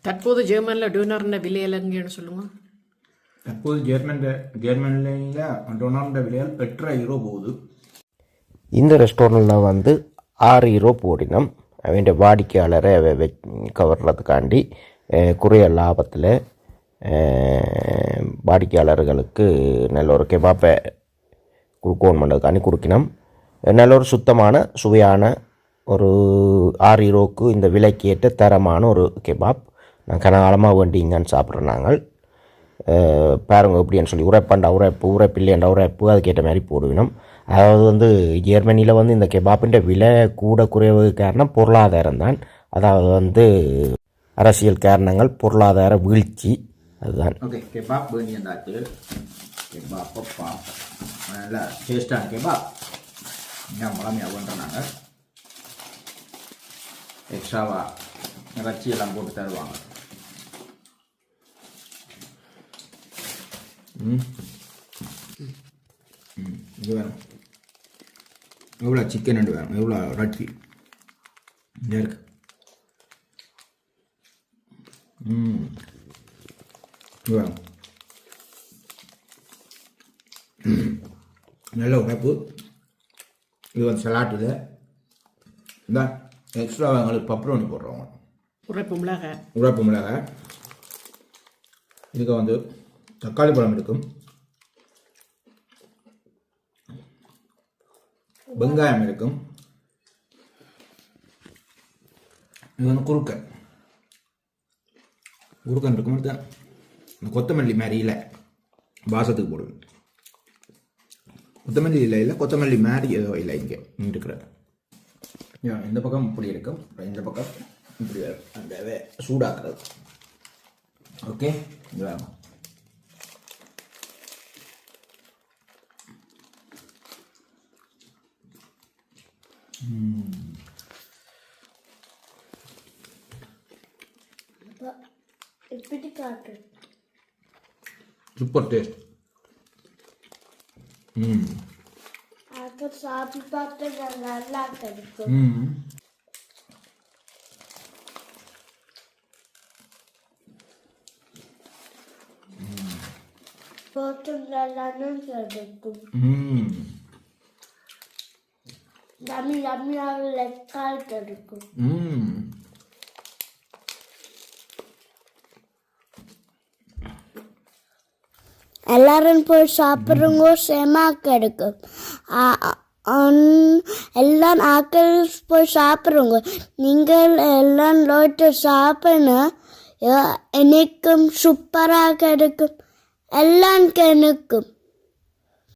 தற்போது ஜெர்மனில் டோனரின் விலையில் எங்கேன்னு சொல்லுங்க. தற்போது ஜெர்மனியில் டொனால்ட விலையால் 8.5 யூரோ போகுது. இந்த ரெஸ்டாரண்ட்டில் வந்து 6 யூரோ போடினோம். அவன் வாடிக்கையாளரை கவர்றதுக்காண்டி குறைய லாபத்தில் வாடிக்கையாளர்களுக்கு நல்ல ஒரு கெபாப்பை கொடுக்கணும் பண்ணுறதுக்காண்டி கொடுக்கணும். நல்ல ஒரு சுத்தமான சுவையான ஒரு 6 யூரோக்கு இந்த விலைக்கு ஏற்ற தரமான ஒரு கெபாப் நான் கனகாலமாக வேண்டிங்கன்னு சாப்பிட்றோம். நாங்கள் பாருங்க எப்படின்னு சொல்லி உரைப்பு இல்லையண்டா உரைப்பு அதுக்கேற்ற மாதிரி போடுவினோம். அதாவது வந்து ஜெர்மனியில் வந்து இந்த கெபாப்பிൻ്റെ விலை கூட குறைவது காரணம் பொருளாதாரம் தான். அதாவது வந்து அரசியல் காரணங்கள், பொருளாதார வீழ்ச்சி, அதுதான். Okay, kebab வேண்டியதாச்சு. கெபாப்பா நல்லா டேஸ்டான கெபாப் முழமையாக பண்ணுறாங்க. எக்ஸ்ட்ராவாக இறைச்சி எல்லாம் போட்டு தருவாங்க. இது வேணும். எவ்வளோ சிக்கன் ரெண்டு வேணும், எவ்வளோ இறைச்சி இருக்கு. இது வேணும். நல்ல உரைப்பு. இது வந்து சலாட்டுது. இந்த எக்ஸ்ட்ரா எங்களுக்கு பப்ரோனி போடுறவங்க உரைப்பு மிளகாய். இதுக்கு வந்து தக்காளி பழம் இருக்கும், வெங்காயம் இருக்கும், இது வந்து குறுக்கன் இருக்கும். இந்த கொத்தமல்லி மாதிரி இல்லை, வாசத்துக்கு போடுவேன். கொத்தமல்லி இல்லை கொத்தமல்லி மாதிரி ஏதோ இல்லை இங்கே இருக்கிற. இந்த பக்கம் இப்படி இருக்கும், இந்த பக்கம் இப்படி அந்த சூடாக்குறது. ஓகே, இது வேணும். Super taste. சாப்பிட்டு பார்த்தா நல்லா கிடைக்கும். போட்டுலாம் கிடைக்கும். ரம்மியாக லெக்கால் கிடைக்கும். எல்லாரும் போய் சாப்பிட்றவங்க சேமாக கிடைக்கும். எல்லாம் ஆக்கள் போய் சாப்பிட்றவங்க. நீங்கள் எல்லாம் லோட்டு சாப்பிடணும். எனக்கும் சூப்பராக கிடைக்கும், எல்லாம் கிடைக்கும்.